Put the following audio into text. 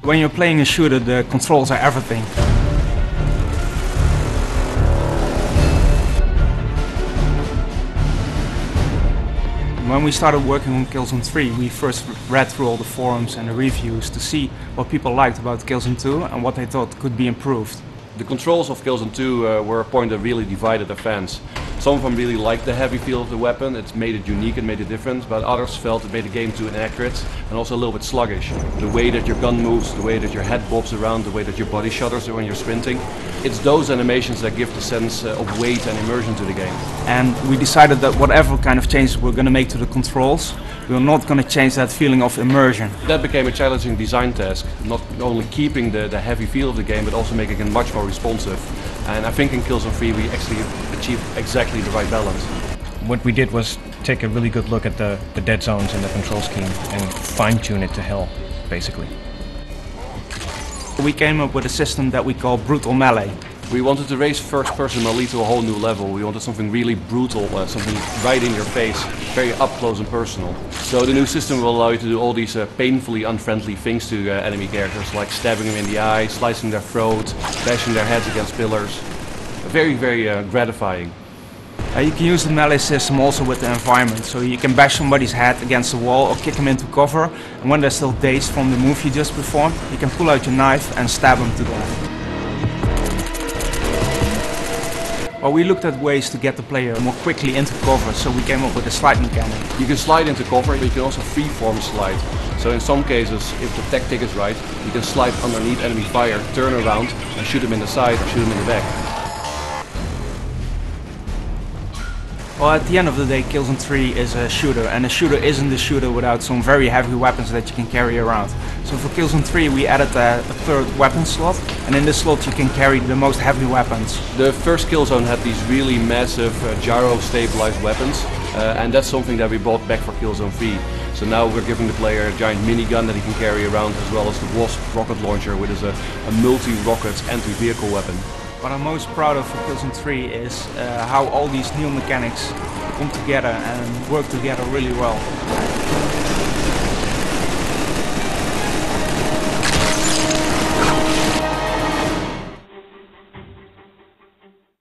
When you're playing a shooter, the controls are everything. When we started working on Killzone 3, we first read through all the forums and the reviews to see what people liked about Killzone 2 and what they thought could be improved. The controls of Killzone 2 were a point that really divided the fans. Some of them really liked the heavy feel of the weapon, it made it unique and made it different, but others felt it made the game too inaccurate and also a little bit sluggish. The way that your gun moves, the way that your head bobs around, the way that your body shudders when you're sprinting, it's those animations that give the sense of weight and immersion to the game. And we decided that whatever kind of changes we're going to make to the controls, we're not going to change that feeling of immersion. That became a challenging design task, not only keeping the heavy feel of the game, but also making it much more responsive. And I think in Killzone 3 we actually achieved exactly the right balance. What we did was take a really good look at the dead zones and the control scheme and fine-tune it to hell, basically. We came up with a system that we call brutal melee. We wanted to raise first-person melee to a whole new level. We wanted something really brutal, something right in your face, very up close and personal. So the new system will allow you to do all these painfully unfriendly things to enemy characters, like stabbing them in the eye, slicing their throat, bashing their heads against pillars. Very, very gratifying. You can use the melee system also with the environment, so you can bash somebody's head against the wall or kick them into cover, and when they're still dazed from the move you just performed, you can pull out your knife and stab them to death. Well, we looked at ways to get the player more quickly into cover, so we came up with a slide mechanic. You can slide into cover, but you can also freeform slide. So in some cases, if the tactic is right, you can slide underneath enemy fire, turn around and shoot them in the side or shoot them in the back. Well, at the end of the day, Killzone 3 is a shooter, and a shooter isn't a shooter without some very heavy weapons that you can carry around. So for Killzone 3 we added a third weapon slot, and in this slot you can carry the most heavy weapons. The first Killzone had these really massive gyro-stabilized weapons, and that's something that we brought back for Killzone 3. So now we're giving the player a giant minigun that he can carry around, as well as the Wasp rocket launcher, which is a multi-rocket anti-vehicle weapon. What I'm most proud of for Killzone 3 is how all these new mechanics come together and work together really well.